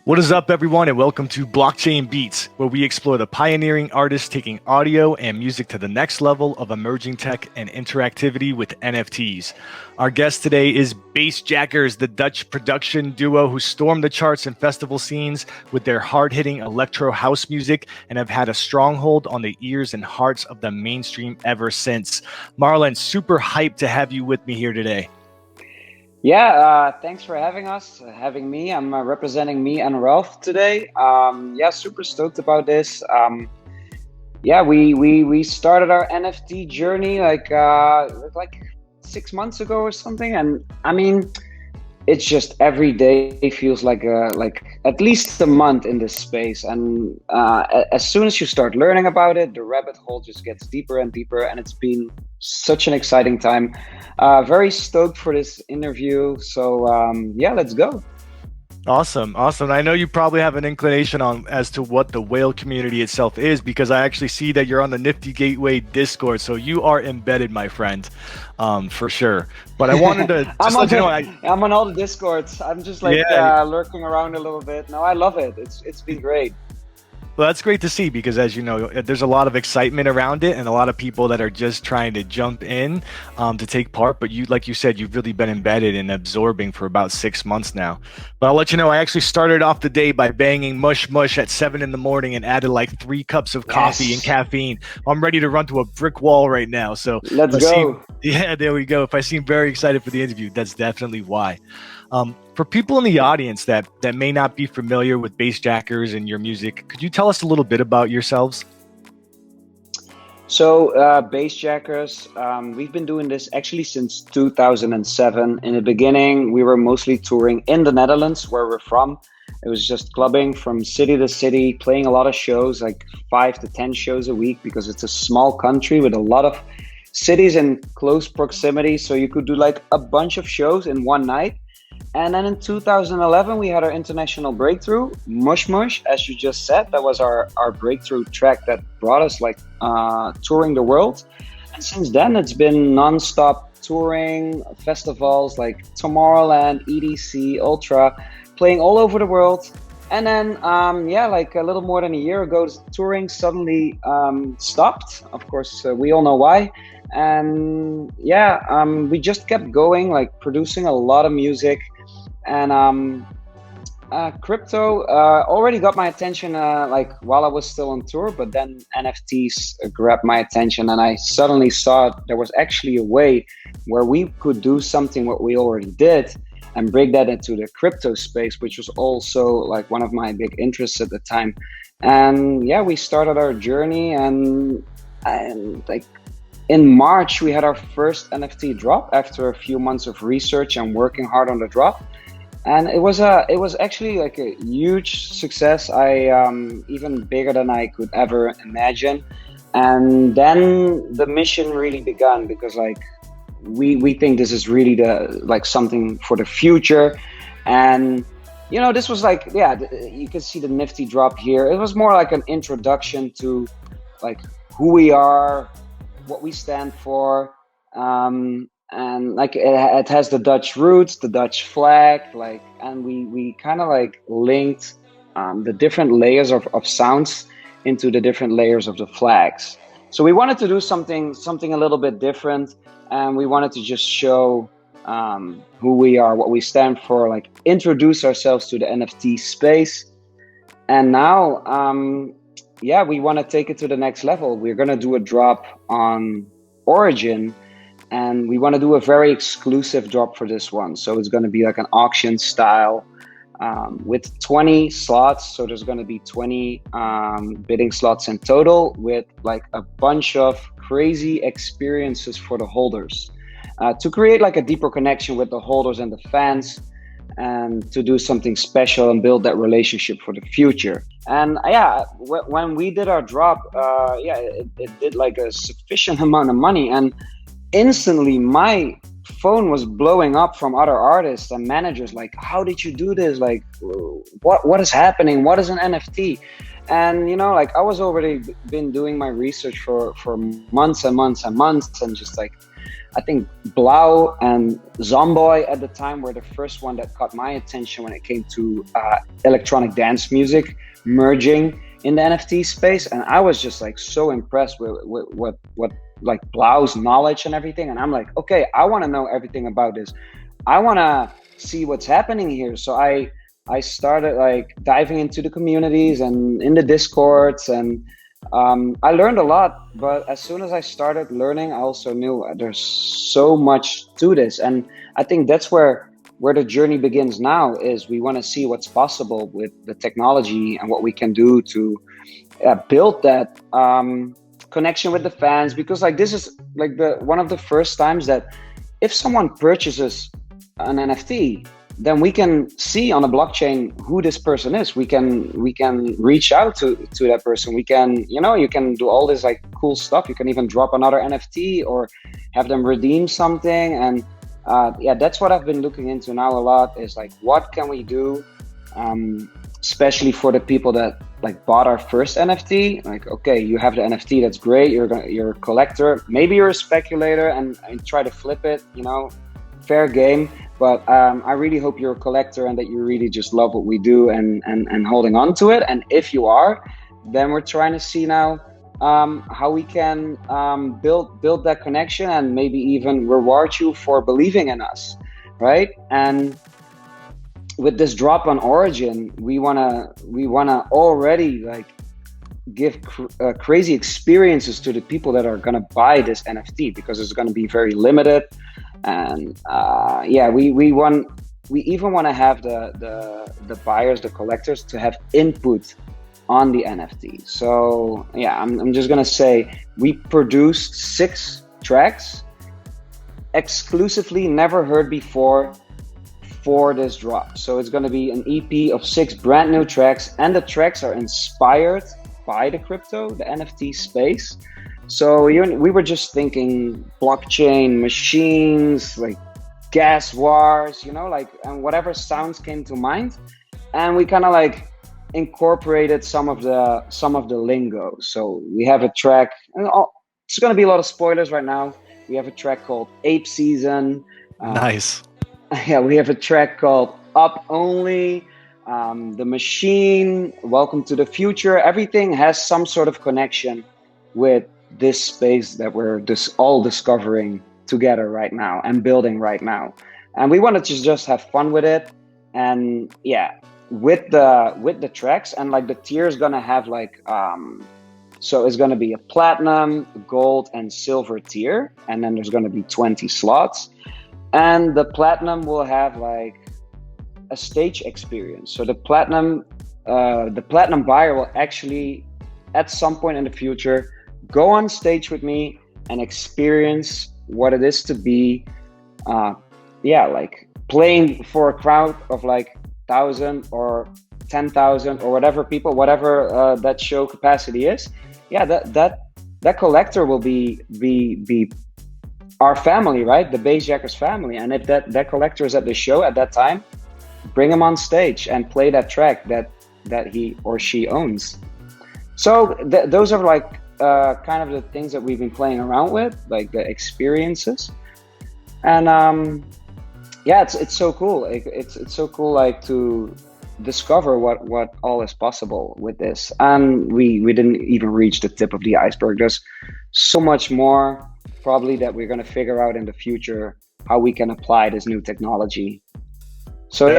What is up, everyone, and welcome to Blockchain Beats, where we explore the pioneering artists taking audio and music to the next level of emerging tech and interactivity with NFTs. Our guest today is Bassjackers, the Dutch production duo who stormed the charts and festival scenes with their hard-hitting electro house music and have had a stronghold on the ears and hearts of the mainstream ever since. Marlon, super hyped to have you with me here today. Yeah, thanks for having me. I'm representing me and Ralph today. Super stoked about this. We started our NFT journey like 6 months ago or something, and I mean, it's just every day feels like at least a month in this space. And as soon as you start learning about it, the rabbit hole just gets deeper and deeper, and it's been such an exciting time. Very stoked for this interview. So let's go. Awesome. I know you probably have an inclination as to what the whale community itself is, because I actually see that you're on the Nifty Gateway Discord. So you are embedded, my friend, for sure. But I wanted to just let you know, I'm on all the Discords. I'm just lurking around a little bit. No, I love it. It's been great. Well, that's great to see, because as you know, there's a lot of excitement around it and a lot of people that are just trying to jump in to take part. But you, like you said, you've really been embedded and absorbing for about 6 months now. But I'll let you know, I actually started off the day by banging mush mush at 7 in the morning and added like 3 cups of coffee and caffeine. I'm ready to run to a brick wall right now. So let's go. Yeah, there we go. If I seem very excited for the interview, that's definitely why. For people in the audience that may not be familiar with Bassjackers and your music, could you tell us a little bit about yourselves? So Bassjackers, we've been doing this actually since 2007. In the beginning, we were mostly touring in the Netherlands, where we're from. It was just clubbing from city to city, playing a lot of shows, like 5 to 10 shows a week, because it's a small country with a lot of cities in close proximity. So you could do like a bunch of shows in one night. And then in 2011, we had our international breakthrough, Mush Mush, as you just said. That was our breakthrough track that brought us touring the world. And since then, it's been nonstop touring, festivals like Tomorrowland, EDC, Ultra, playing all over the world. And then, a little more than a year ago, touring suddenly stopped. Of course, we all know why. And we just kept going, producing a lot of music. And crypto already got my attention while I was still on tour, but then NFTs grabbed my attention, and I suddenly saw there was actually a way where we could do something what we already did and break that into the crypto space, which was also one of my big interests at the time. And we started our journey, and in March, we had our first NFT drop after a few months of research and working hard on the drop. And it was actually a huge success. Even bigger than I could ever imagine. And then the mission really began, because we think this is really something for the future. And this was you can see the Nifty drop here. It was more like an introduction to who we are, what we stand for, and it has the Dutch roots, the Dutch flag, and we kind of linked the different layers of sounds into the different layers of the flags. So we wanted to do something a little bit different, and we wanted to just show who we are, what we stand for, introduce ourselves to the NFT space. And now we want to take it to the next level. We're going to do a drop on Origin, and we want to do a very exclusive drop for this one. So it's going to be like an auction style with 20 slots. So there's going to be 20 bidding slots in total, with a bunch of crazy experiences for the holders to create a deeper connection with the holders and the fans, and to do something special and build that relationship for the future. And when we did our drop, it did a sufficient amount of money, and instantly my phone was blowing up from other artists and managers, how did you do this? What is happening? What is an NFT? And I was already been doing my research for months and months and months, and just I think Blau and Zomboy at the time were the first one that caught my attention when it came to electronic dance music merging in the NFT space. And I was just like so impressed with what like Blau's knowledge and everything. And I'm like, okay, I want to know everything about this. I want to see what's happening here. So I started like diving into the communities and in the Discords, and I learned a lot. But as soon as I started learning, I also knew there's so much to this. And I think that's where the journey begins now, is we want to see what's possible with the technology and what we can do to build that connection with the fans. Because like this is like one of the first times that if someone purchases an NFT, then we can see on the blockchain who this person is. We can reach out to that person. We can, you can do all this like cool stuff. You can even drop another NFT or have them redeem something. And yeah, that's what I've been looking into now a lot, is like, what can we do, especially for the people that like bought our first NFT. Like, okay, you have the NFT, that's great. You're a collector. Maybe you're a speculator and try to flip it, fair game. But I really hope you're a collector and that you really just love what we do and holding on to it. And if you are, then we're trying to see now how we can build that connection and maybe even reward you for believing in us, right? And with this drop on Origin, we wanna already like give crazy experiences to the people that are gonna buy this NFT, because it's gonna be very limited. And yeah, we even want to have the buyers, the collectors, to have input on the NFT. So yeah, I'm just gonna say we produced 6 tracks exclusively, never heard before, for this drop. So it's gonna be an EP of 6 brand new tracks, and the tracks are inspired by the crypto, the NFT space. So we were just thinking blockchain, machines, like gas wars, like, and whatever sounds came to mind, and we kind of like incorporated some of the lingo. So we have a track, and it's gonna be a lot of spoilers right now. We have a track called Ape Season. Nice. Yeah, we have a track called Up Only. The Machine, Welcome to the Future. Everything has some sort of connection with this space that we're all discovering together right now and building right now. And we wanted to just have fun with it. And yeah, with the tracks, and like the tier is gonna have like so it's gonna be a platinum, gold, and silver tier, and then there's gonna be 20 slots. And the platinum will have like a stage experience. So the platinum buyer will actually, at some point in the future, go on stage with me and experience what it is to be, like playing for a crowd of like 1,000 or 10,000 or whatever people, whatever that show capacity is. Yeah, that collector will be our family, right? The Bassjackers family. And if that collector is at the show at that time, bring him on stage and play that track that he or she owns. So those are like kind of the things that we've been playing around with, like the experiences. And yeah, it's so cool. It's so cool, like, to discover what all is possible with this. And we didn't even reach the tip of the iceberg. There's so much more probably that we're going to figure out in the future, how we can apply this new technology. So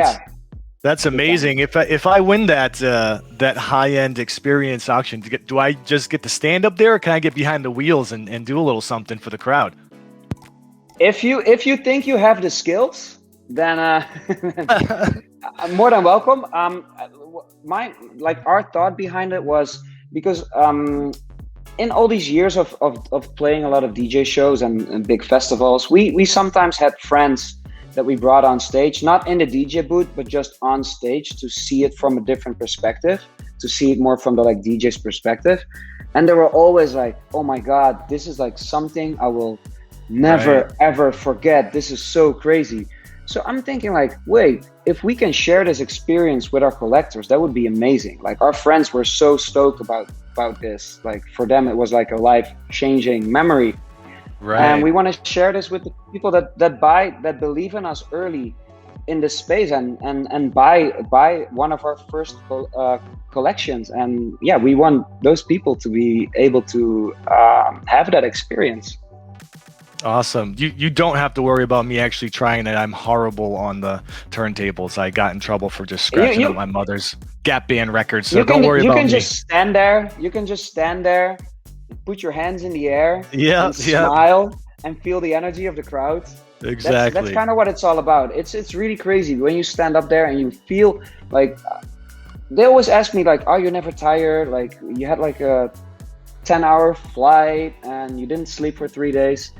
that's amazing. If I win that high-end experience auction, do I just get to stand up there, or can I get behind the wheels and do a little something for the crowd? If you think you have the skills, then more than welcome. Our thought behind it was because in all these years of playing a lot of DJ shows and big festivals, we sometimes had friends that we brought on stage, not in the DJ booth, but just on stage, to see it from a different perspective, to see it more from the like DJ's perspective. And they were always like, oh my God, this is like something I will never ever forget. This is so crazy. So I'm thinking like, wait, if we can share this experience with our collectors, that would be amazing. Like, our friends were so stoked about this. Like, for them, it was like a life-changing memory. And Right. we want to share this with the people that believe in us early in this space, and buy one of our first collections. And yeah, we want those people to be able to have that experience. Awesome. You don't have to worry about me actually trying it. I'm horrible on the turntables. I got in trouble for just You scratching up you my mother's Gap Band records, so you don't can worry you about can me. just stand there. You can just stand there, put your hands in the air, Yeah, and yeah, smile and feel the energy of the crowd. That's exactly. kind of what it's all about. It's really crazy when you stand up there and you feel like, they always ask me like, "Are you never tired? Like you had like a 10-hour flight and you didn't sleep for 3 days."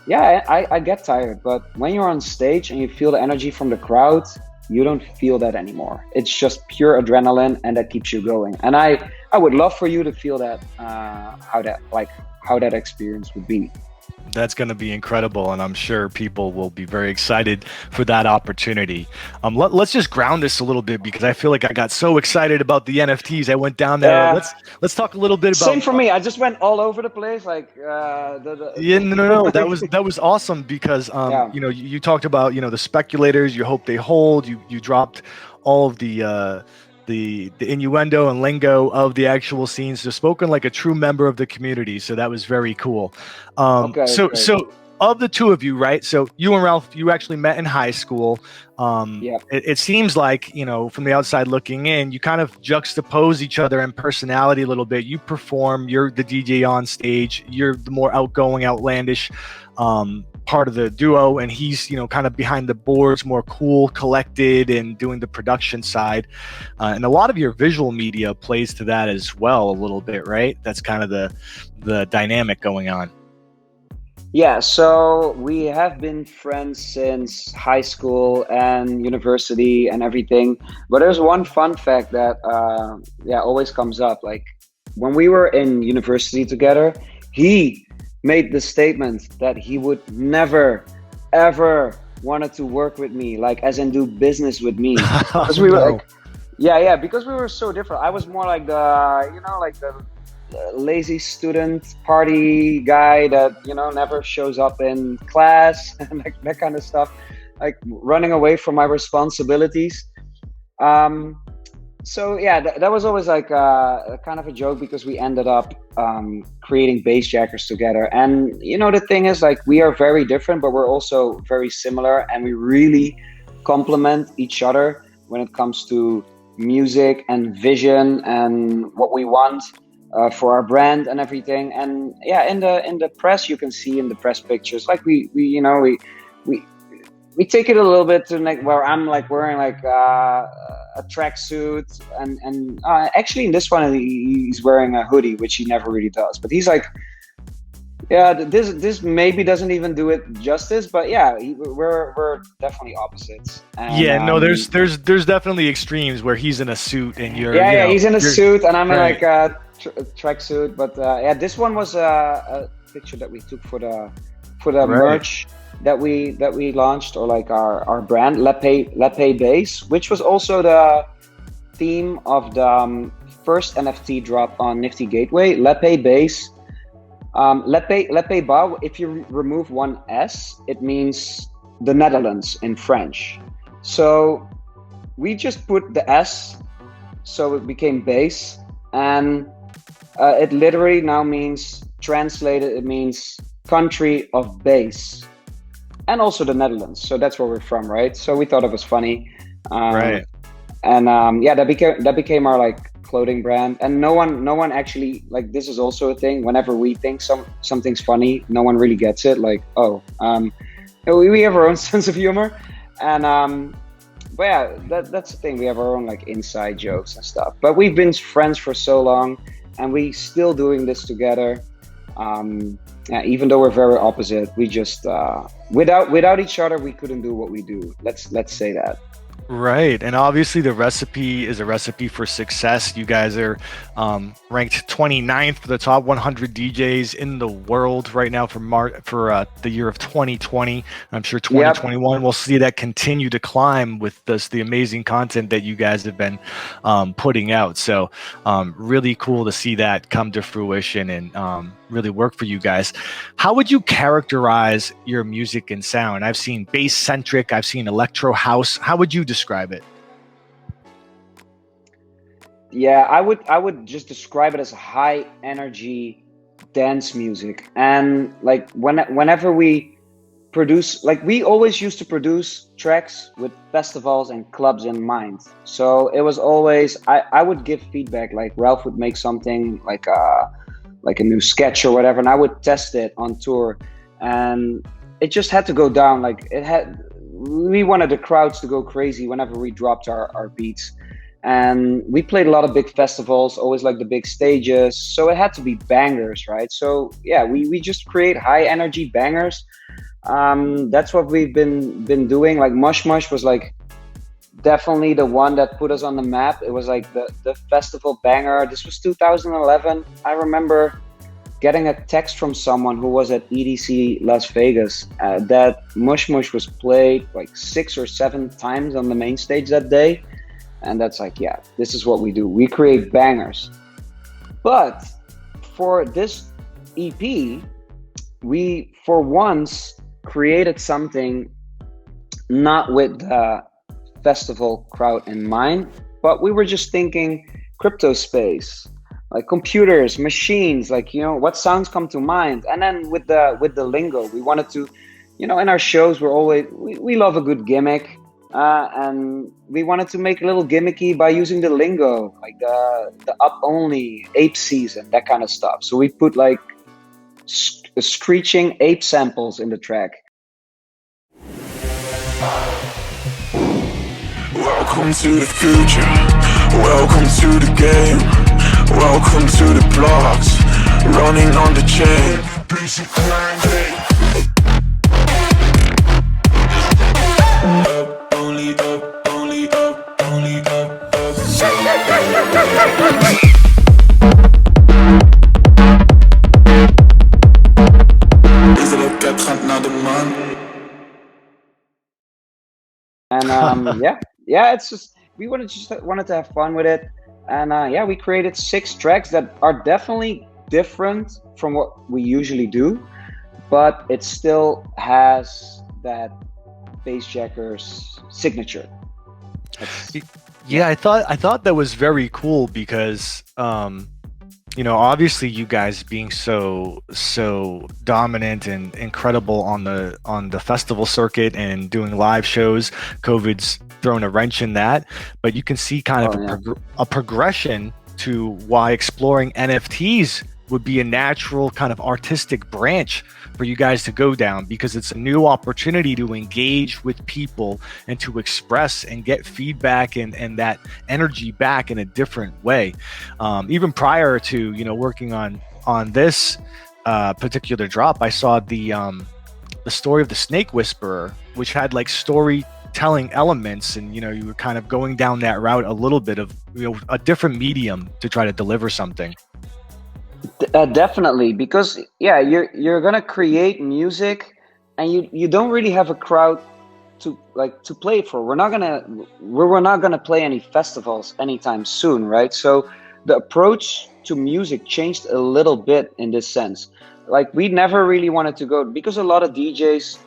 Yeah, I get tired, but when you're on stage and you feel the energy from the crowd, you don't feel that anymore. It's just pure adrenaline, and that keeps you going. And I would love for you to feel that, how that experience would be. That's going to be incredible, and I'm sure people will be very excited for that opportunity. Let's just ground this a little bit because I feel like I got so excited about the NFTs. I went down there. Yeah, Let's talk a little bit same about. for me. I just went all over the place, like Yeah, no, no, no. That was awesome because yeah. you talked about the speculators. You hope they hold. You dropped all of the innuendo and lingo of the actual scenes. So spoken like a true member of the community. So that was very cool. Okay, So great. so of the two of you, right? So you and Ralph, you actually met in high school. Yeah. It seems like, from the outside looking in, you kind of juxtapose each other in personality a little bit. You perform, you're the DJ on stage, you're the more outgoing, outlandish part of the duo, and he's kind of behind the boards, more cool, collected, and doing the production side. And a lot of your visual media plays to that as well a little bit, right? That's kind of the dynamic going on. Yeah, so we have been friends since high school and university and everything. But there's one fun fact that always comes up. Like when we were in university together, he made the statement that he would never ever wanted to work with me, like as in do business with me. Oh Because we were no. like, yeah, because we were so different. I was more like the lazy student party guy that never shows up in class and like that kind of stuff, like running away from my responsibilities. So yeah, that was always like a kind of a joke because we ended up creating Bassjackers together. And the thing is, like, we are very different, but we're also very similar, and we really complement each other when it comes to music and vision and what we want for our brand and everything. And yeah, in the press, you can see in the press pictures, like we we take it a little bit to like where I'm like wearing like a tracksuit, and actually in this one he's wearing a hoodie, which he never really does. But he's like, yeah, this maybe doesn't even do it justice, but yeah, we're definitely opposites. And Yeah, no, there's definitely extremes where he's in a suit and yeah, he's in a you're suit and I'm in right. like a tracksuit. But yeah, this one was a picture that we took for the Right. merch that we launched, or like our brand Lepe Base, which was also the theme of the first NFT drop on Nifty Gateway. Lepe Base, Lepe Ba. If you remove one S, it means the Netherlands in French. So we just put the S, so it became base, and it literally now means, translated, it means country of base, and also the Netherlands. So that's where we're from, right? So we thought it was funny, Right. and yeah, that became our like clothing brand. And no one actually, like, this is also a thing. Whenever we think something's funny, no one really gets it. Like, oh, we have our own sense of humor, and but yeah, that's the thing. We have our own like inside jokes and stuff. But we've been friends for so long, and we still doing this together. Yeah, even though we're very opposite, we just without each other, we couldn't do what we do. Let's say that. Right. And obviously, the recipe is a recipe for success. You guys are ranked 29th for the top 100 DJs in the world right now for the year of 2020. I'm sure Yep. 2021 will see that continue to climb with the amazing content that you guys have been putting out. So, really cool to see that come to fruition and really work for you guys. How would you characterize your music and sound? I've seen bass centric, I've seen electro house. How would you describe it? Yeah, I would just describe it as high energy dance music. And like whenever we produce, like we always used to produce tracks with festivals and clubs in mind. So it was always I would give feedback, like Ralph would make something like a new sketch or whatever, and I would test it on tour, and it just had to go down. Like it had, we wanted the crowds to go crazy whenever we dropped our beats, and we played a lot of big festivals, always like the big stages. So it had to be bangers, right? So yeah, we just create high energy bangers. That's what we've been doing. Like Mush Mush was like definitely the one that put us on the map. It was like the festival banger. This was 2011. I remember getting a text from someone who was at EDC Las Vegas that Mush Mush was played like 6 or 7 times on the main stage that day. And that's like, yeah, this is what we do. We create bangers. But for this EP, we for once created something not with the festival crowd in mind, but we were just thinking crypto space, like computers, machines, like what sounds come to mind. And then with the lingo, we wanted to, in our shows we're always we love a good gimmick, and we wanted to make a little gimmicky by using the lingo, like the up only ape season, that kind of stuff. So we put like screeching ape samples in the track. Welcome to the future, welcome to the game, welcome to the blocks, running on the chain. Basic grinding. Up, only up, only up, only up, up. Is it a 4 naar de maan? And yeah, it's just we wanted to have fun with it, and yeah, we created 6 tracks that are definitely different from what we usually do, but it still has that Bassjackers signature. That's, Yeah, I thought that was very cool because obviously you guys being so dominant and incredible on the festival circuit and doing live shows, COVID's thrown a wrench in that, but you can see kind of a progression to why exploring NFTs would be a natural kind of artistic branch for you guys to go down, because it's a new opportunity to engage with people and to express and get feedback and that energy back in a different way. Even prior to working on this particular drop, I saw the story of the Snake Whisperer, which had like storytelling elements, and you were kind of going down that route a little bit of a different medium to try to deliver something. definitely, because yeah, you're gonna create music, and you don't really have a crowd to play for. We're not gonna play any festivals anytime soon, right? So the approach to music changed a little bit in this sense. Like we never really wanted to go, because a lot of DJs,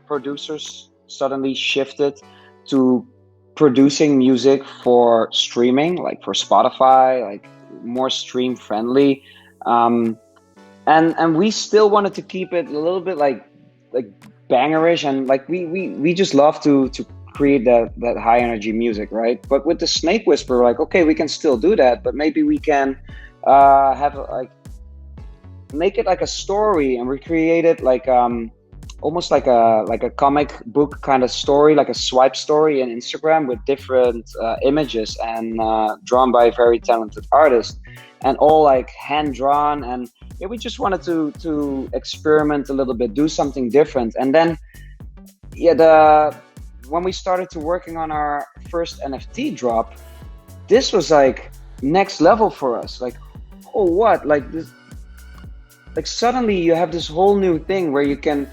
producers suddenly shifted to producing music for streaming, like for Spotify, like more stream friendly. Um, and we still wanted to keep it a little bit like bangerish, and like we just love to create that high energy music, right? But with the Snake Whisper, we're like, okay, we can still do that, but maybe we can have like make it like a story and recreate it like almost like a comic book kind of story, like a swipe story in Instagram with different images, and drawn by a very talented artist, and all like hand drawn. And yeah, we just wanted to experiment a little bit, do something different. And then yeah, when we started to working on our first NFT drop, this was like next level for us. Like, oh, what? Like this, like suddenly you have this whole new thing where you can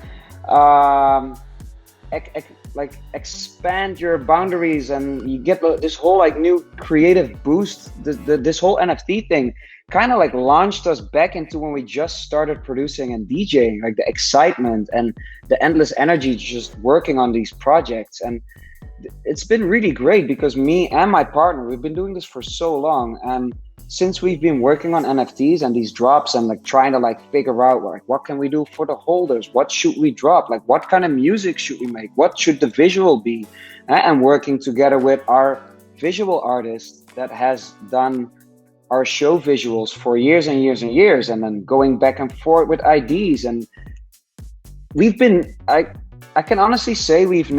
like expand your boundaries, and you get this whole like new creative boost. This whole NFT thing kind of like launched us back into when we just started producing and DJing, like the excitement and the endless energy just working on these projects. And it's been really great because me and my partner, we've been doing this for so long, and since we've been working on NFTs and these drops and like trying to like figure out like what can we do for the holders, what should we drop, like what kind of music should we make, what should the visual be, and working together with our visual artist that has done our show visuals for years and years and years, and then going back and forth with IDs. And we've been, I can honestly say we've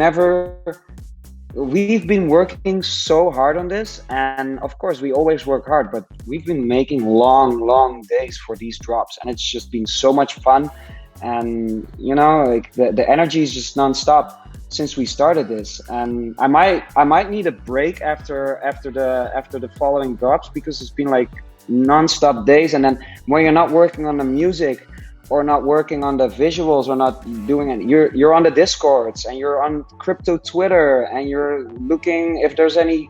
been working so hard on this, and of course we always work hard, but we've been making long days for these drops, and it's just been so much fun. And you know, like the energy is just nonstop since we started this. And I might need a break after the following drops, because it's been like nonstop days. And then when you're not working on the music or not working on the visuals or not doing it, you're on the Discords and you're on crypto Twitter and you're looking if there's any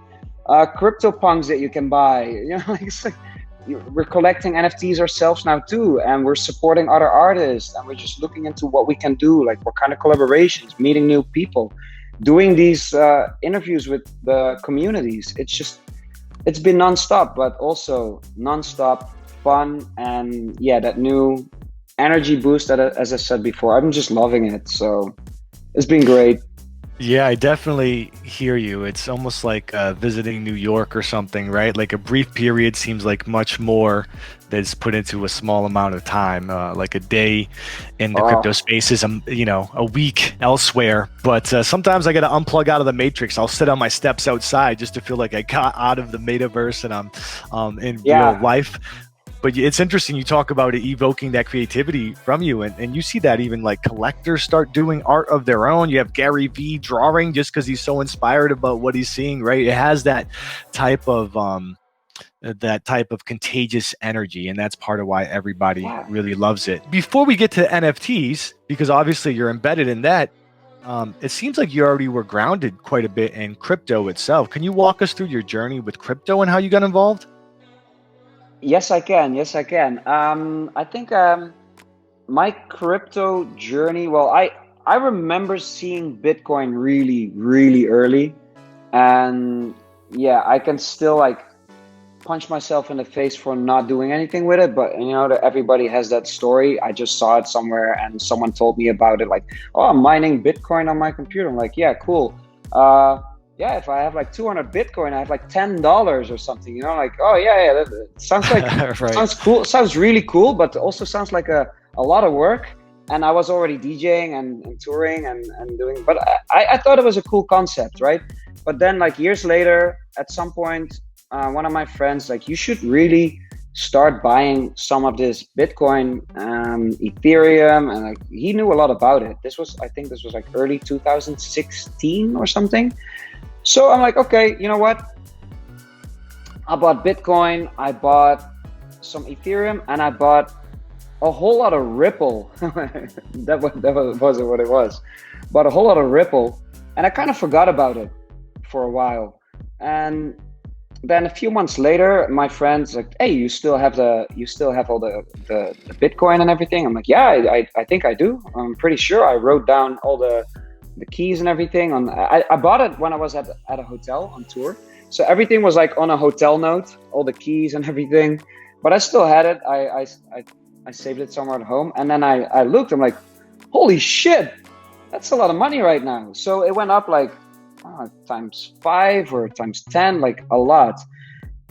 crypto punks that you can buy. You know, like, it's like we're collecting NFTs ourselves now too, and we're supporting other artists, and we're just looking into what we can do, like what kind of collaborations, meeting new people, doing these interviews with the communities. It's been nonstop, but also nonstop fun, and yeah, that new energy boost that, as I said before, I'm just loving it. So it's been great. Yeah, I definitely hear you. It's almost like visiting New York or something, right? Like a brief period seems like much more that's put into a small amount of time. Like a day in the crypto space is, a week elsewhere. But sometimes I got to unplug out of the matrix. I'll sit on my steps outside just to feel like I got out of the metaverse and I'm in real life. But it's interesting you talk about it evoking that creativity from you, and you see that even like collectors start doing art of their own. You have Gary Vee drawing just because he's so inspired about what he's seeing, right? It has that type of contagious energy, and that's part of why everybody really loves it. Before we get to NFTs, because obviously you're embedded in that, it seems like you already were grounded quite a bit in crypto itself. Can you walk us through your journey with crypto and how you got involved? Yes, I can. I think my crypto journey, well, I remember seeing Bitcoin really early. And yeah, I can still like punch myself in the face for not doing anything with it. But you know, everybody has that story. I just saw it somewhere and someone told me about it, like, oh, I'm mining Bitcoin on my computer. I'm like, yeah, cool. Yeah, if I have like 200 Bitcoin, I have like $10 or something, you know, like, oh yeah, that sounds like, right. Sounds cool. Sounds really cool, but also sounds like a lot of work. And I was already DJing and touring and doing, but I thought it was a cool concept, right? But then like years later, at some point, one of my friends, like, you should really start buying some of this Bitcoin, Ethereum, and like, he knew a lot about it. I think this was like early 2016 or something. So I'm like, okay, you know what? I bought Bitcoin, I bought some Ethereum, and I bought a whole lot of Ripple. that wasn't what it was. Bought a whole lot of Ripple, and I kind of forgot about it for a while. And then a few months later, my friend's like, hey, you still have all the Bitcoin and everything? I'm like, yeah, I think I do. I'm pretty sure I wrote down all the keys and everything. I bought it when I was at a hotel on tour. So everything was like on a hotel note, all the keys and everything. But I still had it. I saved it somewhere at home. And then I looked, I'm like, holy shit, that's a lot of money right now. So it went up like times 5 or times 10, like a lot.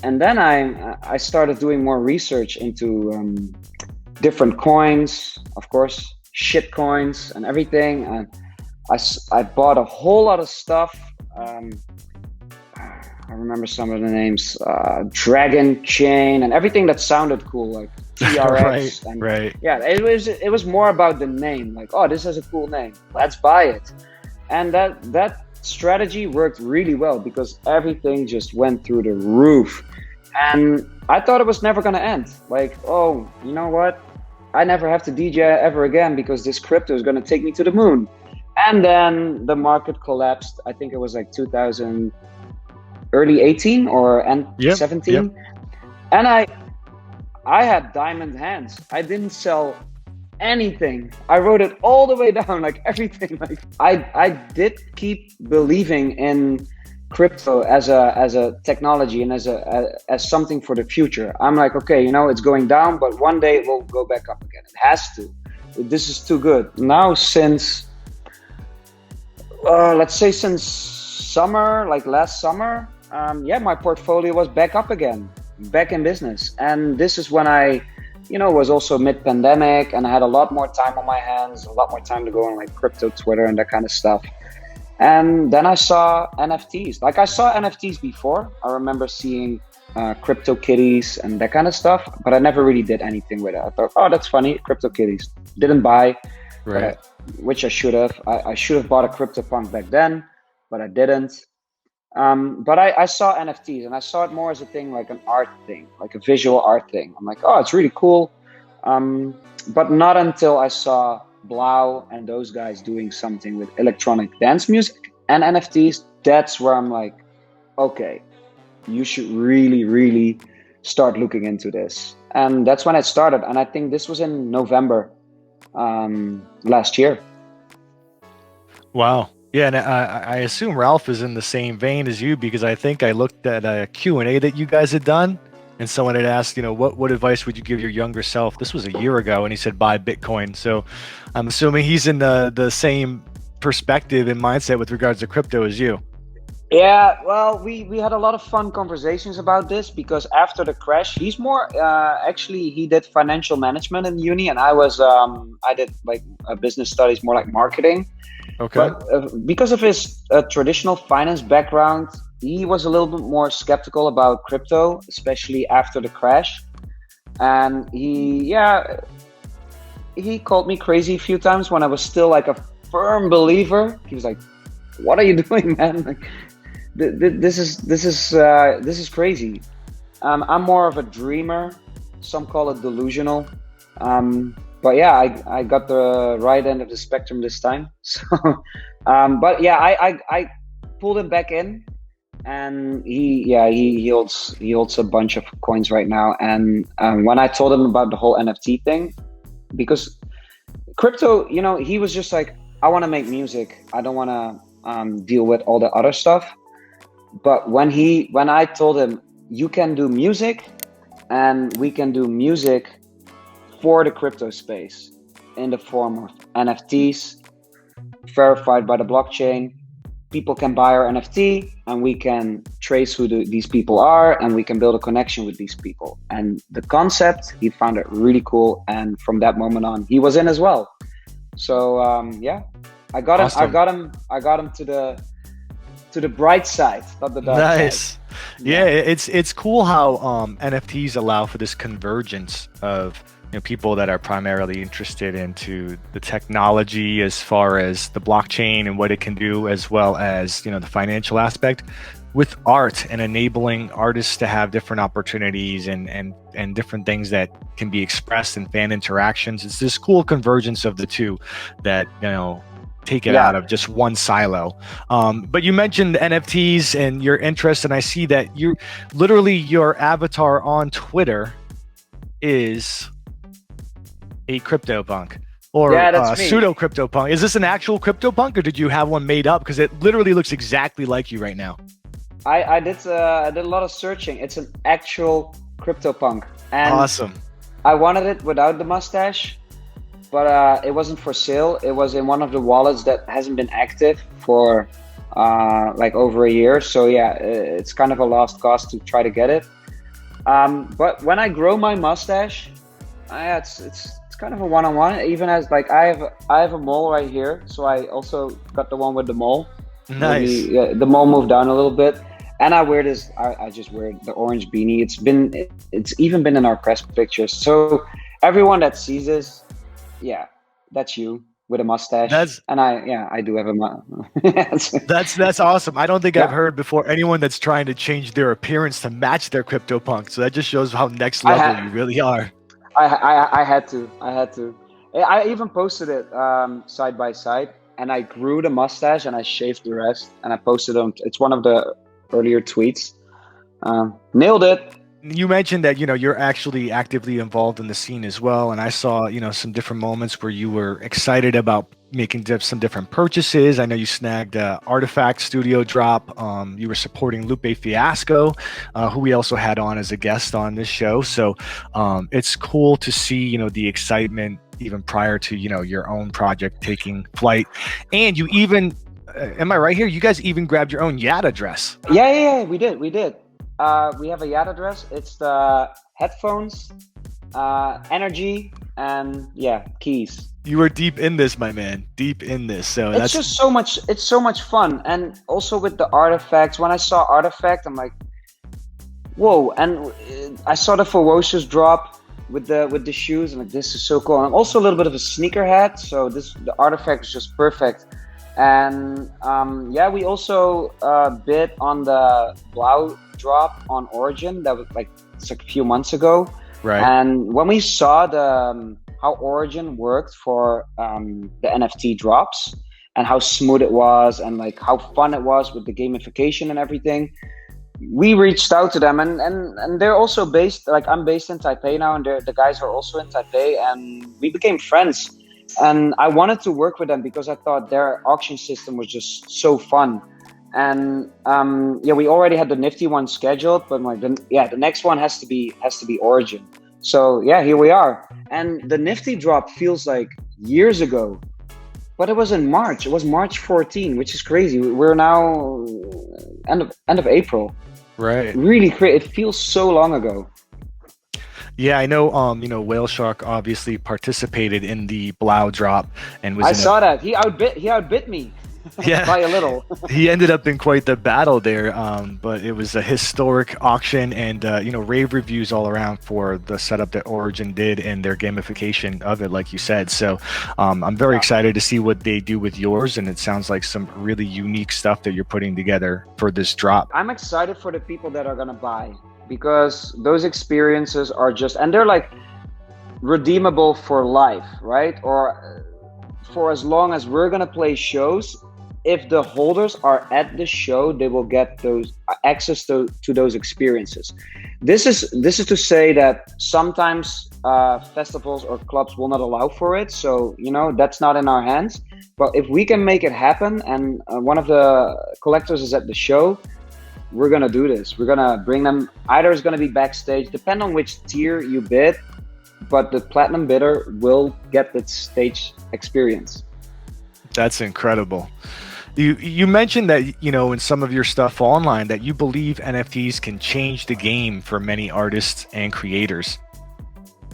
And then I started doing more research into different coins, of course, shit coins and everything. And I bought a whole lot of stuff. I remember some of the names, Dragon Chain and everything that sounded cool, like TRX. right. Yeah, it was more about the name, like, oh, this has a cool name, let's buy it. And that strategy worked really well because everything just went through the roof. And I thought it was never going to end. Like, oh, you know what? I never have to DJ ever again because this crypto is going to take me to the moon. And then the market collapsed. I think it was like 2000, early 18 or end 17. Yep. And I had diamond hands. I didn't sell anything. I wrote it all the way down, like everything. Like I did keep believing in crypto as a technology and as something for the future. I'm like, okay, you know, it's going down, but one day it will go back up again. It has to. This is too good. Now since let's say since summer, like last summer, my portfolio was back up again, back in business. And this is when I, you know, was also mid-pandemic and I had a lot more time on my hands, a lot more time to go on like crypto Twitter and that kind of stuff. And then I saw NFTs. Like I saw NFTs before. I remember seeing crypto kitties and that kind of stuff, but I never really did anything with it. I thought, oh, that's funny, crypto kitties. Didn't buy, right? Which I should have. I should have bought a CryptoPunk back then, but I didn't. But I saw NFTs and I saw it more as a thing, like an art thing, like a visual art thing. I'm like, oh, it's really cool. But not until I saw Blau and those guys doing something with electronic dance music and NFTs, that's where I'm like, okay, you should really, really start looking into this. And that's when it started. And I think this was in November last year. Wow. Yeah, and I assume Ralph is in the same vein as you, because I think I looked at a Q&A that you guys had done, and someone had asked, you know, what advice would you give your younger self? This was a year ago, and he said, buy Bitcoin. So I'm assuming he's in the same perspective and mindset with regards to crypto as you. Yeah, well, we had a lot of fun conversations about this, because after the crash, he's more, actually, he did financial management in uni, and I did like business studies, more like marketing. Okay. But because of his traditional finance background, he was a little bit more skeptical about crypto, especially after the crash. And he called me crazy a few times when I was still like a firm believer. He was like, "What are you doing, man? Like, this is crazy." I'm more of a dreamer. Some call it delusional. But yeah, I got the right end of the spectrum this time. So, but yeah, I pulled him back in, and he holds a bunch of coins right now. And when I told him about the whole NFT thing, because crypto, you know, he was just like, I want to make music. I don't want to deal with all the other stuff. But when I told him, you can do music, and we can do music for the crypto space in the form of NFTs verified by the blockchain. People can buy our NFT, and we can trace who these people are, and we can build a connection with these people. And the concept, he found it really cool, and from that moment on, he was in as well. So I got him. Awesome. I got him to the bright side, not the dark side. Nice. Yeah, it's cool how NFTs allow for this convergence of, you know, people that are primarily interested into the technology as far as the blockchain and what it can do, as well as, you know, the financial aspect, with art and enabling artists to have different opportunities and different things that can be expressed in fan interactions. It's this cool convergence of the two that, you know, take it out of just one silo. But you mentioned NFTs and your interest, and I see that your avatar on Twitter is a CryptoPunk, or pseudo CryptoPunk. Is this an actual CryptoPunk, or did you have one made up? Because it literally looks exactly like you right now. I did a lot of searching. It's an actual CryptoPunk. And awesome. I wanted it without the mustache, but it wasn't for sale. It was in one of the wallets that hasn't been active for like over a year. So yeah, it's kind of a lost cause to try to get it. But when I grow my mustache, it's kind of a one-on-one. Even as like I have a mole right here, so I also got the one with the mole. Nice. Maybe, the mole moved down a little bit, and I wear this. I just wear the orange beanie. It's even been in our press pictures. So everyone that sees this, yeah, that's you. with a mustache. That's And I do have a that's awesome. I don't think I've Yeah, heard before anyone that's trying to change their appearance to match their CryptoPunk. So that just shows how next I level you had really are. I had to. I even posted it side by side, and I grew the mustache and I shaved the rest, and I posted on. It's one of the earlier tweets. Nailed it. You mentioned that you're actually actively involved in the scene as well, and I saw some different moments where you were excited about making some different purchases. I know you snagged Artifact Studio drop. You were supporting Lupe Fiasco, who we also had on as a guest on this show. So it's cool to see the excitement even prior to your own project taking flight. And you even am I right here? You guys even grabbed your own Yada dress. Yeah, we did. We have a Yada dress. It's the headphones, energy, and keys. You were deep in this, my man. Deep in this. So It's that's just so much. It's so much fun, and also with the artifacts. When I saw Artifact, I'm like, whoa! And I saw the Ferocious drop with the shoes, and like, this is so cool. And I'm also a little bit of a sneakerhead, so the Artifact is just perfect. And we also bid on the Blau drop on Origin. That was it's like a few months ago. right. And when we saw the how Origin worked for the NFT drops and how smooth it was and like how fun it was with the gamification and everything, we reached out to them, and they're also based, like, I'm based in Taipei now, and the guys are also in Taipei, and we became friends. And I wanted to work with them because I thought their auction system was just so fun. And we already had the Nifty one scheduled, but the next one has to be Origin. So here we are. And the Nifty drop feels like years ago, but it was in March. It was March 14, which is crazy. We're now end of April. Right. Really crazy. It feels so long ago. Yeah, I know. Whale Shark obviously participated in the Blau drop and was. I saw that he outbid me. Yeah, by a little. He ended up in quite the battle there, but it was a historic auction, and rave reviews all around for the setup that Origin did and their gamification of it, like you said. So I'm very excited to see what they do with yours, and it sounds like some really unique stuff that you're putting together for this drop. I'm excited for the people that are gonna buy, because those experiences are just, and they're like redeemable for life, right? Or for as long as we're gonna play shows. If the holders are at the show, they will get those access to those experiences. This is to say that sometimes festivals or clubs will not allow for it. So that's not in our hands. But if we can make it happen, and one of the collectors is at the show, we're gonna do this. We're gonna bring them. Either it's gonna be backstage, depend on which tier you bid, but the platinum bidder will get the stage experience. That's incredible. You mentioned that in some of your stuff online that you believe NFTs can change the game for many artists and creators.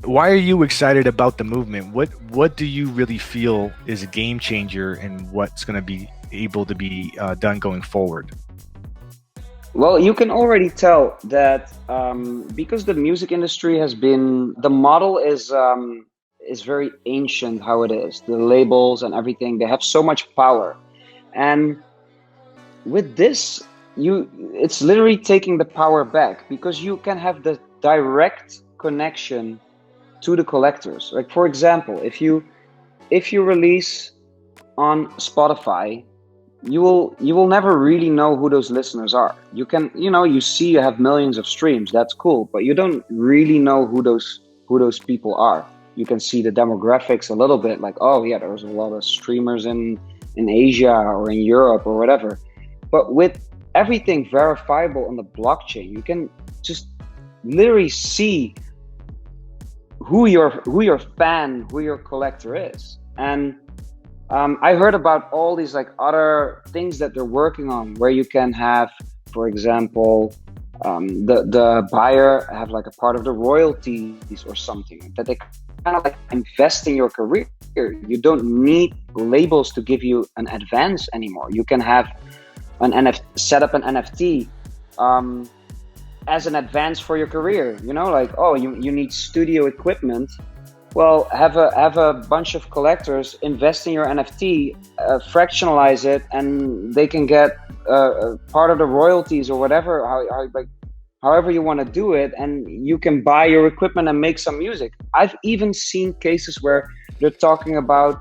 Why are you excited about the movement? What do you really feel is a game changer, and what's going to be able to be done going forward? Well, you can already tell that because the music industry the model is very ancient. How it is, the labels and everything, they have so much power. And with this, it's literally taking the power back, because you can have the direct connection to the collectors. Like, for example, if you release on Spotify, you will never really know who those listeners are. You can, you have millions of streams, that's cool, but you don't really know who those people are. You can see the demographics a little bit, like, oh yeah, there's a lot of streamers in Asia or in Europe or whatever. But with everything verifiable on the blockchain, you can just literally see who your fan, who your collector is. And I heard about all these like other things that they're working on, where you can have, for example, the buyer have like a part of the royalties or something, that they kind of like invest in your career. You don't need labels to give you an advance anymore. You can have set up an NFT as an advance for your career. Like, oh, you need studio equipment. Well, have a bunch of collectors invest in your NFT, fractionalize it, and they can get part of the royalties or whatever. However you want to do it, and you can buy your equipment and make some music. I've even seen cases where they're talking about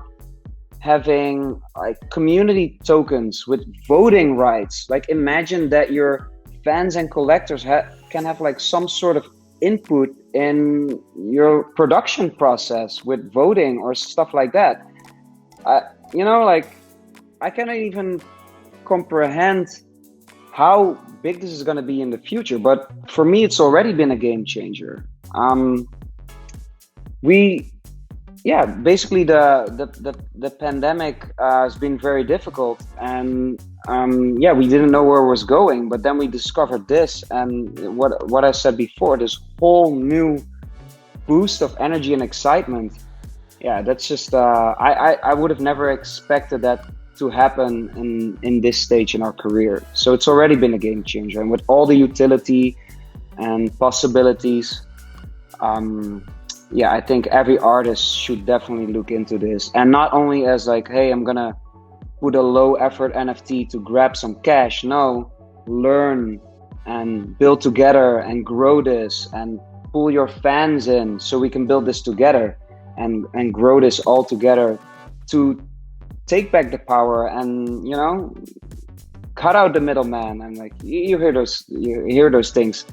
having like community tokens with voting rights. Like imagine that your fans and collectors can have like some sort of input in your production process with voting or stuff like that. You know, like I cannot even comprehend how big this is going to be in the future, but for me it's already been a game changer. We Yeah, basically the pandemic has been very difficult, and yeah, we didn't know where it was going, but then we discovered this, and what I said before, this whole new boost of energy and excitement. Yeah, that's just I would have never expected that to happen in this stage in our career. So it's already been a game changer, and with all the utility and possibilities, yeah, I think every artist should definitely look into this, and not only as like, hey, I'm gonna put a low effort NFT to grab some cash. No, learn and build together and grow this and pull your fans in so we can build this together and grow this all together to take back the power and, you know, cut out the middleman. And like you hear those things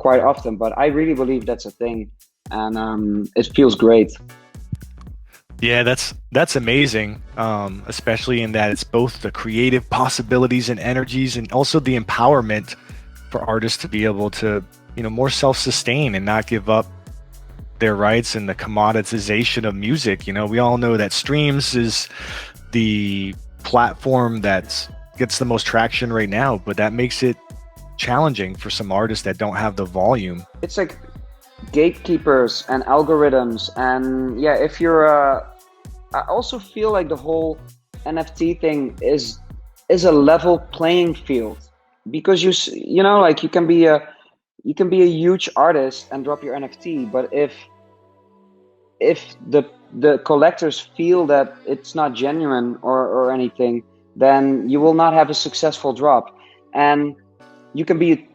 quite often, but I really believe that's a thing, and it feels great. Yeah, that's amazing, especially in that it's both the creative possibilities and energies, and also the empowerment for artists to be able to, you know, more self-sustain and not give up their rights, and the commoditization of music. You know, we all know that streams is the platform that gets the most traction right now, but that makes it challenging for some artists that don't have the volume. It's like gatekeepers and algorithms, and yeah, if you're I also feel like the whole NFT thing is a level playing field, because you know, like you can be a huge artist and drop your NFT, but if the collectors feel that it's not genuine or anything, then you will not have a successful drop. And you can be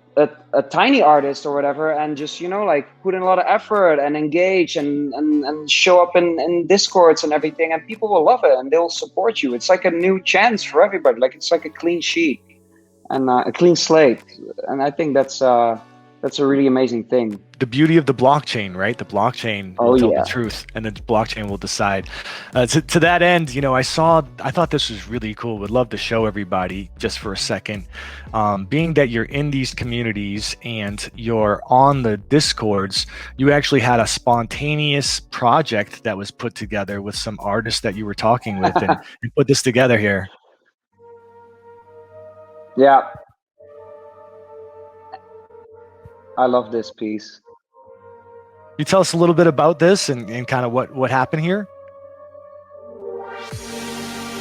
a tiny artist or whatever, and just, you know, like put in a lot of effort and engage and show up in Discords and everything, and people will love it and they'll support you. It's like a new chance for everybody. Like it's like a clean sheet and a clean slate. And I think that's a really amazing thing. The beauty of the blockchain, right? The blockchain will tell the truth, and the blockchain will decide. To that end, you know, I thought this was really cool. Would love to show everybody just for a second. Being that you're in these communities and you're on the Discords, you actually had a spontaneous project that was put together with some artists that you were talking with, and you put this together here. Yeah. I love this piece. You tell us a little bit about this and kind of what happened here?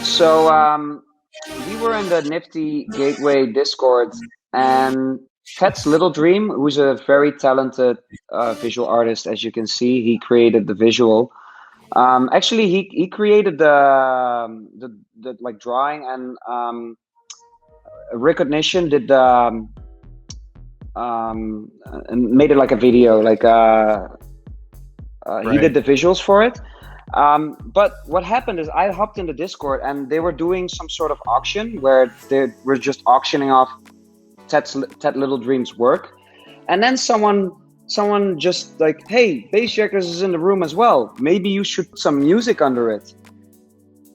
So we were in the Nifty Gateway Discord, and Ted's Little Dream, who's a very talented visual artist, as you can see, he created the visual. Actually, he created the like drawing, and Recognition did the and made it like a video, like he did the visuals for it. But what happened is I hopped in the Discord, and they were doing some sort of auction where they were just auctioning off Ted Little Dream's work. And then someone just like, hey, Bassjackers is in the room as well. Maybe you should put some music under it.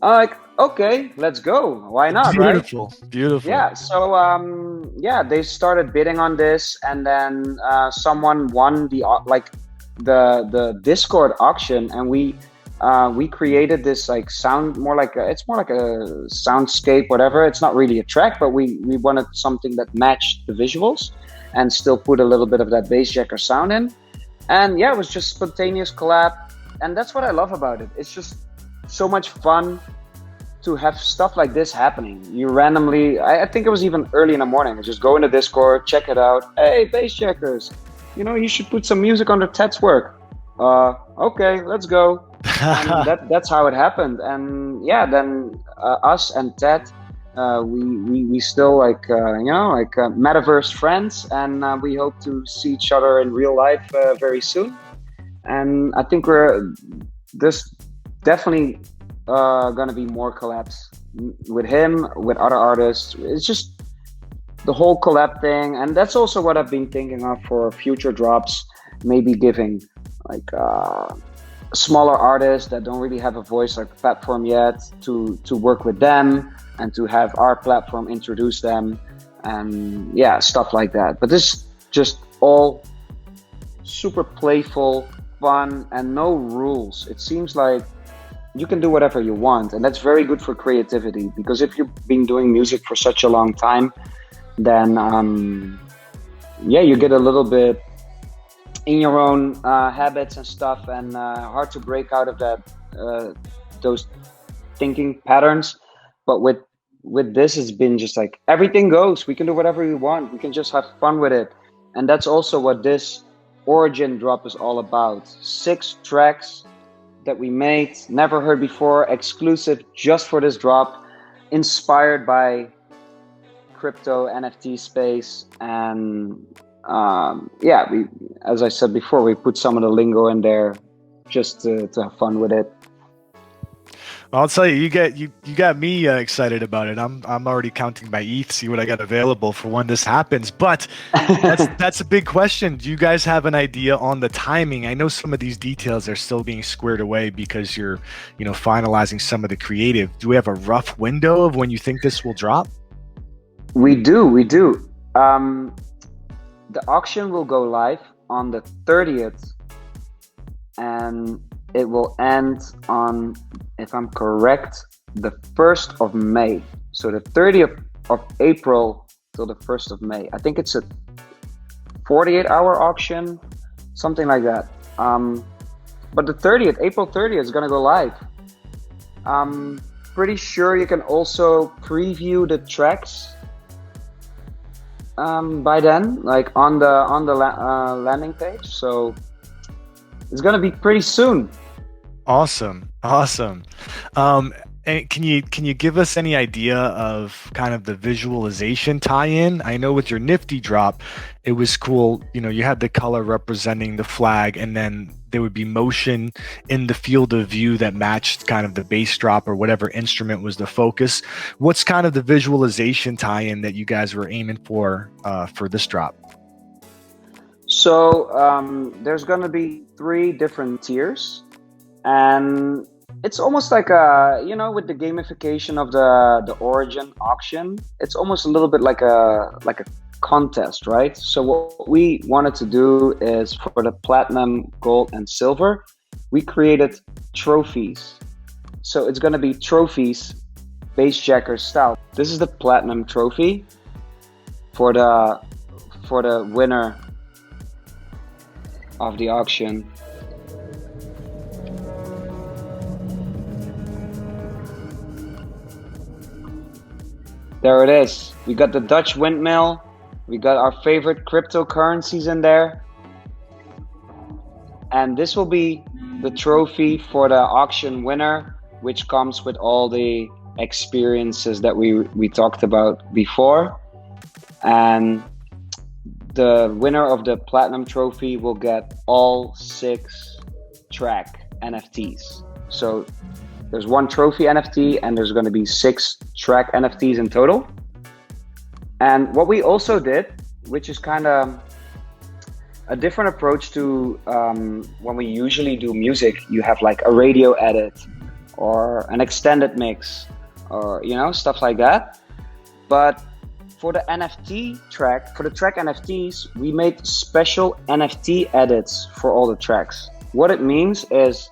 I'm like, okay, let's go. Why not? Beautiful, right? Beautiful. Yeah. So yeah, they started bidding on this, and then someone won the Discord auction, and we created this like sound, it's more like a soundscape, whatever. It's not really a track, but we wanted something that matched the visuals and still put a little bit of that Bassjacker sound in. And yeah, it was just spontaneous collab, and that's what I love about it. It's just so much fun to have stuff like this happening. You randomly, I think it was even early in the morning, just go into Discord, check it out. Hey, Bassjackers, you know, you should put some music under Ted's work. Okay, let's go. And that's how it happened. And yeah, then us and Ted, we still like metaverse friends, and we hope to see each other in real life very soon. And I think there's definitely gonna be more collabs with him, with other artists. It's just the whole collab thing, and that's also what I've been thinking of for future drops. Maybe giving like smaller artists that don't really have a voice or platform yet to work with them, and to have our platform introduce them, and yeah, stuff like that. But this just all super playful, fun, and no rules. It seems like you can do whatever you want, and that's very good for creativity, because if you've been doing music for such a long time, then yeah, you get a little bit in your own habits and stuff, and hard to break out of that those thinking patterns. But with this, it's been just like everything goes. We can do whatever we want. We can just have fun with it, and that's also what this Origin drop is all about. 6 tracks that we made, never heard before, exclusive just for this drop, inspired by crypto NFT space. And yeah, we, as I said before, we put some of the lingo in there just to have fun with it. I'll tell you, you got me excited about it. I'm already counting my ETH, see what I got available for when this happens. But that's a big question. Do you guys have an idea on the timing? I know some of these details are still being squared away because you're, finalizing some of the creative. Do we have a rough window of when you think this will drop? We do. The auction will go live on the 30th, and it will end on, if I'm correct, the 1st of May. So the 30th of April till the 1st of May. I think it's a 48-hour auction, something like that. But the 30th, April 30th is gonna go live. I'm pretty sure you can also preview the tracks by then, like on the landing page. So it's gonna be pretty soon. Awesome. And can you give us any idea of kind of the visualization tie-in? I know with your Nifty drop, it was cool. You had the color representing the flag, and then there would be motion in the field of view that matched kind of the bass drop or whatever instrument was the focus. What's kind of the visualization tie-in that you guys were aiming for this drop? So there's gonna be 3 different tiers. And it's almost like with the gamification of the Origin auction, it's almost a little bit like a contest, right? So what we wanted to do is, for the platinum, gold, and silver, we created trophies. So it's gonna be trophies, Bassjackers style. This is the platinum trophy for the winner of the auction. There it is. We got the Dutch windmill. We got our favorite cryptocurrencies in there. And this will be the trophy for the auction winner, which comes with all the experiences that we talked about before. And the winner of the platinum trophy will get all 6 track NFTs. So there's 1 trophy NFT, and there's going to be 6 track NFTs in total. And what we also did, which is kind of a different approach to when we usually do music, you have like a radio edit or an extended mix, or stuff like that. But for the NFT track, for the track NFTs, we made special NFT edits for all the tracks. What it means is,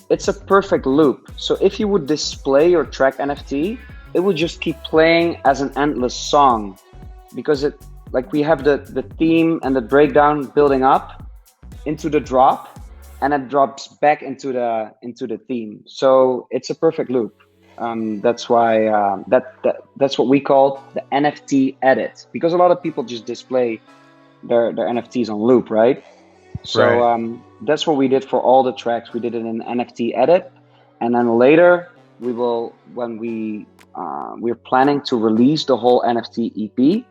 it's a perfect loop. So if you would display your track NFT, it would just keep playing as an endless song, because we have the theme and the breakdown building up into the drop, and it drops back into the theme. So it's a perfect loop. That's why that's what we call the NFT edit, because a lot of people just display their NFTs on loop, right? So Right. that's what we did for all the tracks. We did it in NFT edit, and then later we will, when we're planning to release the whole NFT EP,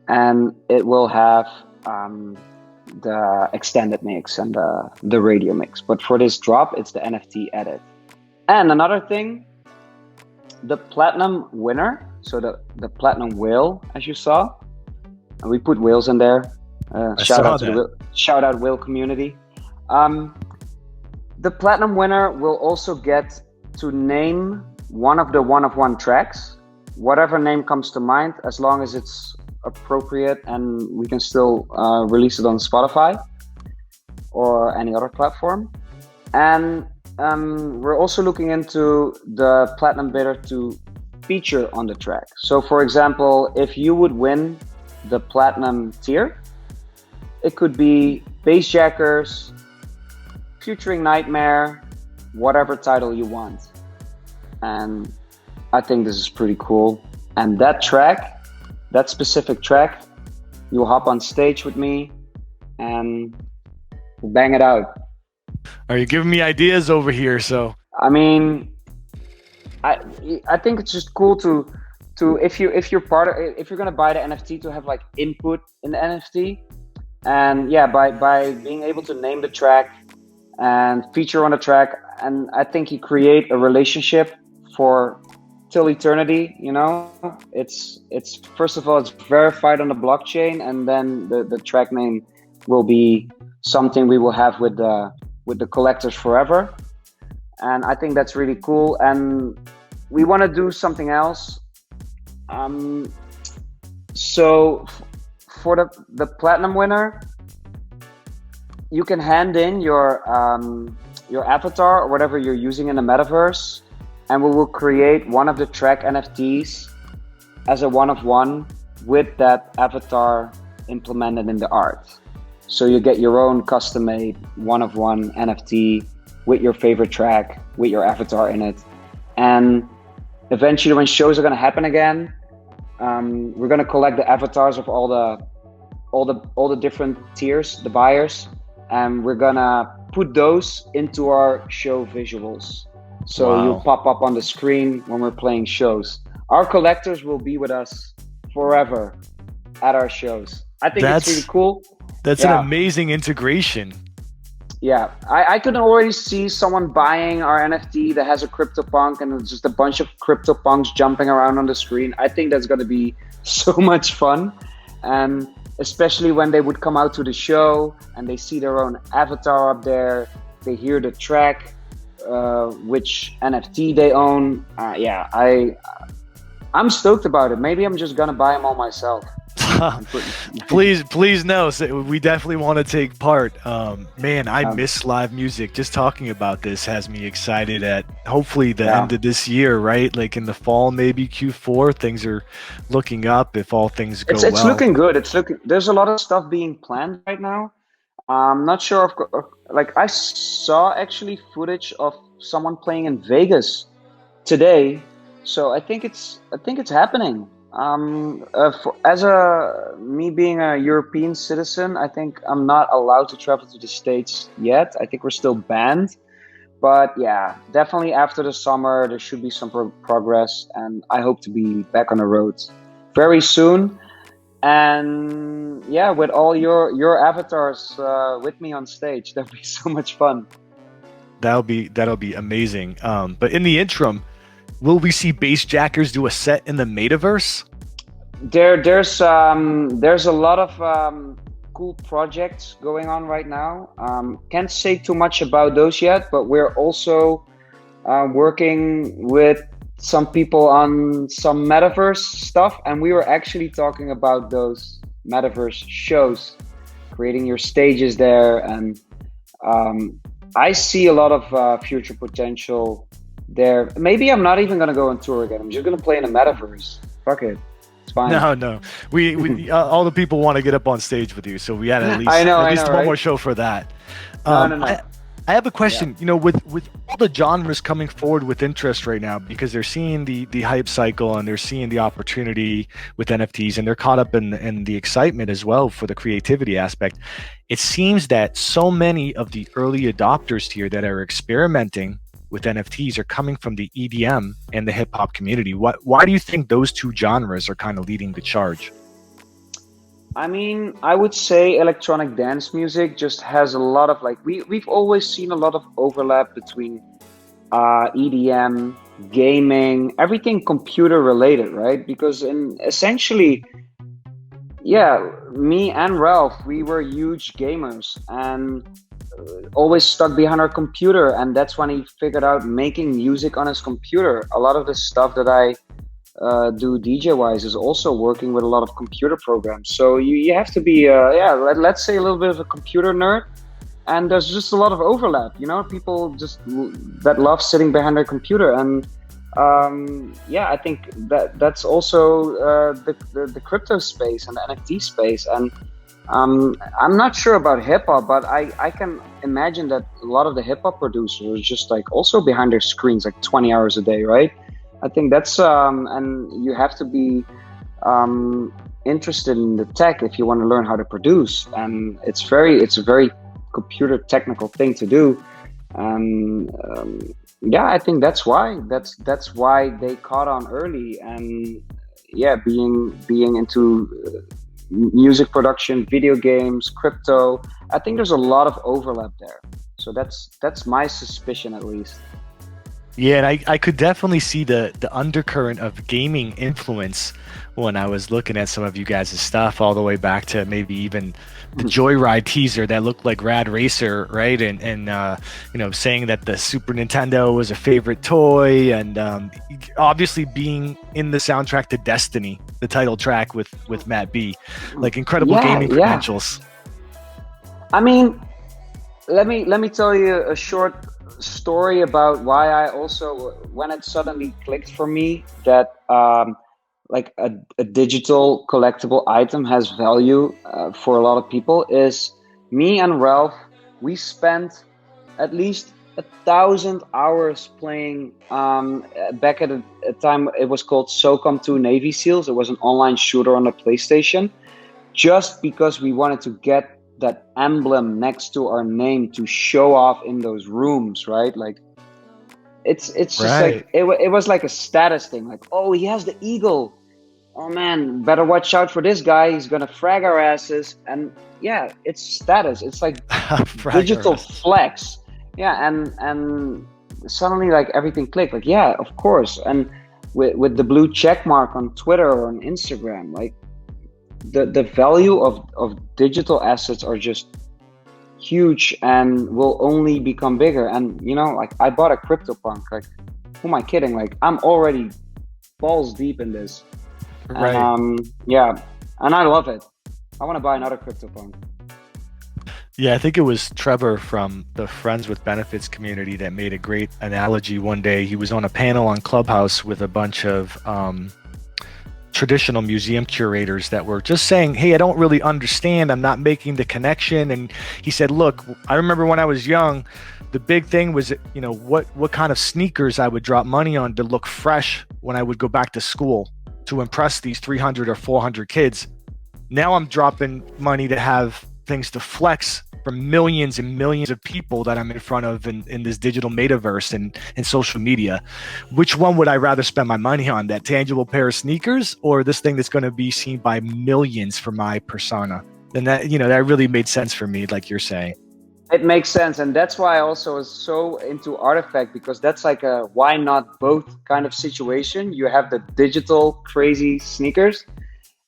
and it will have the extended mix and the radio mix. But for this drop, it's the NFT edit. And another thing, the platinum winner, so the platinum whale, as you saw, and we put whales in there. Shout out whale community. The platinum winner will also get to name one of the one-of-one tracks, whatever name comes to mind, as long as it's appropriate and we can still release it on Spotify or any other platform. And we're also looking into the platinum bidder to feature on the track. So for example, if you would win the platinum tier, it could be Bassjackers featuring Nytmare, whatever title you want. And I think this is pretty cool. And that track, that specific track, you'll hop on stage with me and we'll bang it out. Are you giving me ideas over here? So I mean, I think it's just cool to if you're part of, if you're gonna buy the NFT, to have like input in the NFT. And yeah, by being able to name the track and feature on the track, and I think you create a relationship for till eternity. You know, it's first of all, it's verified on the blockchain, and then the track name will be something we will have with the collectors forever. And I think that's really cool. And we want to do something else. So for the platinum winner, you can hand in your avatar or whatever you're using in the metaverse, and we will create one of the track NFTs as a one-of-one with that avatar implemented in the art. So you get your own custom-made one-of-one NFT with your favorite track, with your avatar in it. And eventually, when shows are going to happen again, we're going to collect the avatars of all the different tiers, the buyers, and we're going to put those into our show visuals. So Wow. you'll pop up on the screen when we're playing shows. Our collectors will be with us forever at our shows. I think it's really cool. That's Yeah. an amazing integration. Yeah, I could already see someone buying our NFT that has a CryptoPunk and it's just a bunch of CryptoPunks jumping around on the screen. I think that's going to be so much fun. And especially when they would come out to the show and they see their own avatar up there, they hear the track, which NFT they own. Yeah, I'm stoked about it. Maybe I'm just going to buy them all myself. Please no. So we definitely want to take part. Man, I miss live music. Just talking about this has me excited at hopefully the end of this year, right? Like in the fall, maybe Q4, things are looking up if all things go well. It's looking good. There's a lot of stuff being planned right now. I'm not sure like I saw actually footage of someone playing in Vegas today. So I think it's happening. Me being a European citizen, I think I'm not allowed to travel to the States yet. I think we're still banned. But yeah, definitely after the summer, there should be some progress. And I hope to be back on the road very soon. And yeah, with all your avatars with me on stage, that'd be so much fun. That'll be amazing. But in the interim, will we see Bassjackers do a set in the metaverse? There's a lot of cool projects going on right now. Can't say too much about those yet, but we're also working with some people on some metaverse stuff, and we were actually talking about those metaverse shows, creating your stages there, and I see a lot of future potential there. Maybe I'm not even gonna go on tour again. I'm just gonna play in the metaverse. Fuck it, it's fine. No. We all the people want to get up on stage with you, so we had at least one more show for that. No. I have a question, you know, with all the genres coming forward with interest right now, because they're seeing the hype cycle and they're seeing the opportunity with NFTs, and they're caught up in the excitement as well for the creativity aspect. It seems that so many of the early adopters here that are experimenting with NFTs are coming from the EDM and the hip hop community. Why do you think those two genres are kind of leading the charge? I mean, I would say electronic dance music just has a lot of like we've always seen a lot of overlap between EDM, gaming, everything computer related, right? Because in essentially, yeah, me and Ralph, we were huge gamers and always stuck behind our computer, and that's when he figured out making music on his computer. A lot of the stuff that I do DJ wise is also working with a lot of computer programs. So you have to be let's say a little bit of a computer nerd, and there's just a lot of overlap, you know, people just that love sitting behind their computer. And I think that's also the crypto space and the NFT space. And I'm not sure about hip hop, but I can imagine that a lot of the hip hop producers are just like also behind their screens like 20 hours a day, right? I think that's and you have to be interested in the tech if you want to learn how to produce, and it's a very computer technical thing to do. And I think that's why they caught on early. And being into music production, video games, crypto, I think there's a lot of overlap there. So that's my suspicion, at least. Yeah, and I could definitely see the undercurrent of gaming influence when I was looking at some of you guys' stuff, all the way back to maybe even the Joyride teaser that looked like Rad Racer, right? And you know, saying that the Super Nintendo was a favorite toy, and obviously being in the soundtrack to Destiny, the title track with Matt B, like incredible gaming credentials. I mean, let me tell you a short story about why I also, when it suddenly clicked for me that like a digital collectible item has value for a lot of people, is me and Ralph, we spent at least 1,000 hours playing back at a time it was called SOCOM 2 Navy SEALs. It was an online shooter on the PlayStation, just because we wanted to get that emblem next to our name to show off in those rooms, right? Like it's just like it was like a status thing, like, oh, he has the eagle, oh man, better watch out for this guy, he's gonna frag our asses. And yeah, it's status, it's like digital flex. And suddenly like everything clicked, like, yeah, of course. And with the blue check mark on Twitter or on Instagram, like the value of digital assets are just huge and will only become bigger. And you know, like, I bought a CryptoPunk, like, who am I kidding? Like, I'm already balls deep in this. Right. And I love it. I want to buy another CryptoPunk. Yeah, I think it was Trevor from the Friends with Benefits community that made a great analogy one day. He was on a panel on Clubhouse with a bunch of traditional museum curators that were just saying, hey, I don't really understand, I'm not making the connection. And he said, look, I remember when I was young, the big thing was, you know, what kind of sneakers I would drop money on to look fresh when I would go back to school to impress these 300 or 400 kids. Now I'm dropping money to have things to flex for millions and millions of people that I'm in front of in this digital metaverse and social media. Which one would I rather spend my money on, that tangible pair of sneakers or this thing that's going to be seen by millions for my persona? And that, you know, that really made sense for me, like you're saying. It makes sense. And that's why I also was so into Artifact, because that's like a why not both kind of situation. You have the digital crazy sneakers,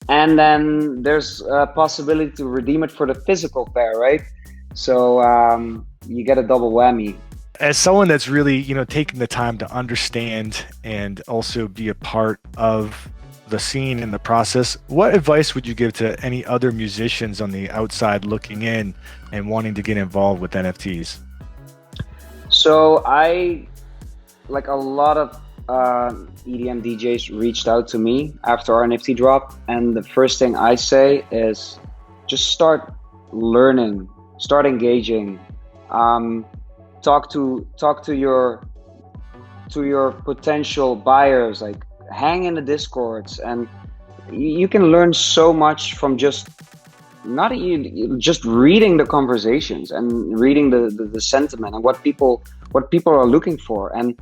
and then there's a possibility to redeem it for the physical pair, right? So you get a double whammy. As someone that's really, you know, taking the time to understand and also be a part of the scene and the process, what advice would you give to any other musicians on the outside looking in and wanting to get involved with NFTs? So like a lot of EDM DJs reached out to me after our NFT drop, and the first thing I say is just start learning, start engaging. talk to your potential buyers, like hang in the discords, and you can learn so much from just reading the conversations and reading the sentiment and what people are looking for. And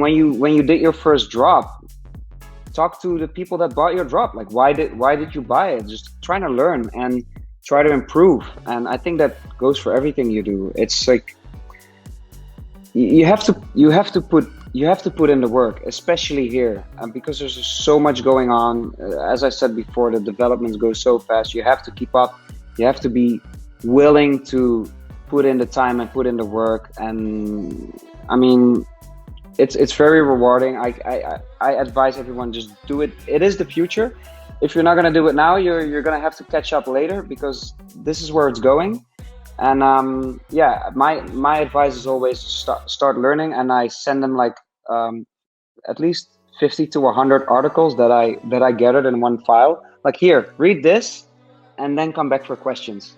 when you did your first drop, talk to the people that bought your drop. Like, why did you buy it? Just trying to learn and try to improve. And I think that goes for everything you do. It's like you have to put in the work, especially here, because there's just so much going on. As I said before, the developments go so fast. You have to keep up. You have to be willing to put in the time and put in the work. And I mean, it's very rewarding. I advise everyone, just do it. It is the future. If you're not going to do it now, you're going to have to catch up later, because this is where it's going. And yeah, my advice is always start learning. And I send them like at least 50 to 100 articles that I gathered in one file. Like, here, read this, and then come back for questions.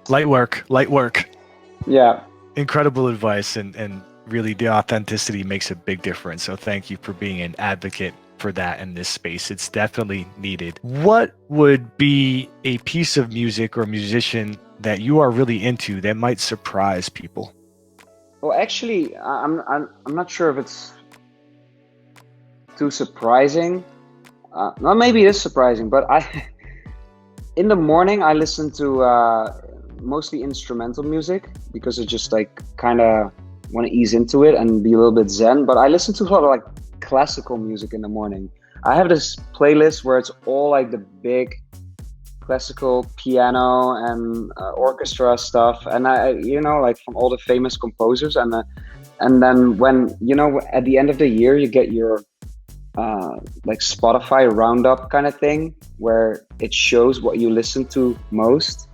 Light work. Yeah. Incredible advice, and really the authenticity makes a big difference. So thank you for being an advocate for that in this space. It's definitely needed. What would be a piece of music or musician that you are really into that might surprise people? Well, actually, I'm not sure if it's too surprising. Well, maybe it is surprising, but in the morning I listen to mostly instrumental music, because it's just like kind of want to ease into it and be a little bit zen. But I listen to a lot of like classical music in the morning. I have this playlist where it's all like the big classical piano and orchestra stuff, and I like from all the famous composers. And then when at the end of the year you get your like Spotify roundup kind of thing, where it shows what you listen to most.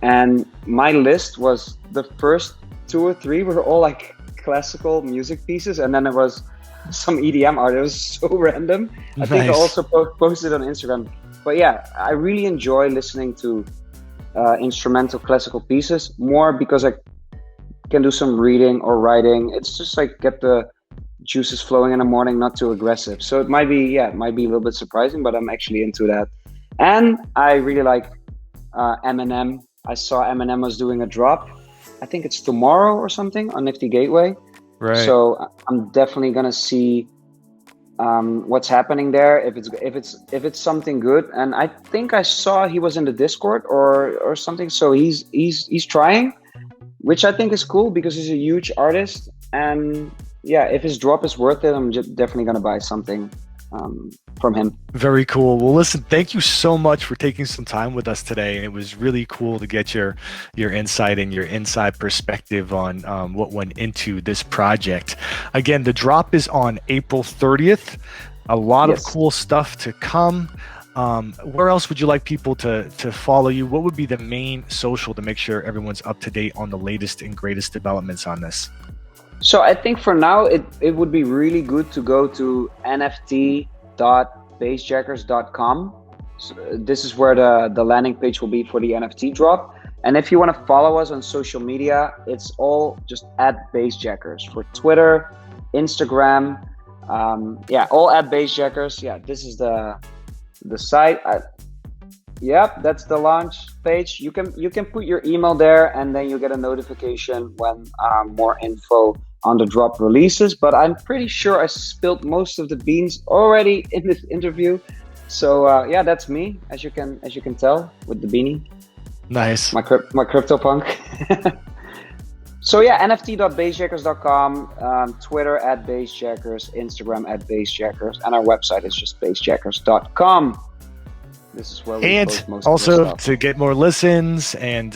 And my list was, the first 2 or 3 were all like classical music pieces, and then there was some EDM art. It was so random. I think I also posted on Instagram. But yeah, I really enjoy listening to instrumental classical pieces, more because I can do some reading or writing. It's just like get the juices flowing in the morning, not too aggressive. So it might be a little bit surprising, but I'm actually into that. And I really like Eminem. I saw Eminem was doing a drop. I think it's tomorrow or something on Nifty Gateway. Right. So I'm definitely gonna see what's happening there, if it's something good. And I think I saw he was in the Discord or something. So he's trying, which I think is cool, because he's a huge artist. And yeah, if his drop is worth it, I'm definitely gonna buy something from him. Very cool. Well, listen, thank you so much for taking some time with us today. It was really cool to get your insight and your inside perspective on what went into this project. Again, the drop is on April 30th. A lot of cool stuff to come. Where else would you like people to follow you? What would be the main social to make sure everyone's up to date on the latest and greatest developments on this? So I think for now, it would be really good to go to nft.bassjackers.com. So this is where the landing page will be for the NFT drop. And if you want to follow us on social media, it's all just at Bassjackers for Twitter, Instagram. All at Bassjackers. Yeah, this is the site. Yep, that's the launch page. You can put your email there, and then you get a notification when more info on the drop releases. But I'm pretty sure I spilled most of the beans already in this interview. So yeah, that's me, as you can tell with the beanie. Nice. My CryptoPunk. So yeah, nft.bassjackers.com, Twitter at Bassjackers, Instagram at Bassjackers, and our website is just bassjackers.com. This is where we post most also of the stuff. To get more listens and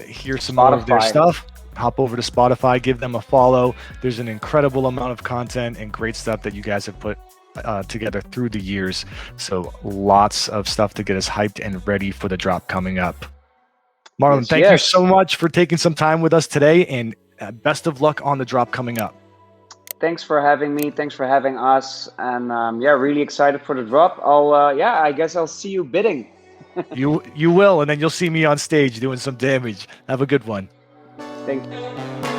hear some more of their stuff, hop over to Spotify, give them a follow. There's an incredible amount of content and great stuff that you guys have put together through the years. So lots of stuff to get us hyped and ready for the drop coming up. Marlon, thank you so much for taking some time with us today, and best of luck on the drop coming up. Thanks for having me. Thanks for having us. And yeah, really excited for the drop. I guess I'll see you bidding. You will, and then you'll see me on stage doing some damage. Have a good one. Thank you.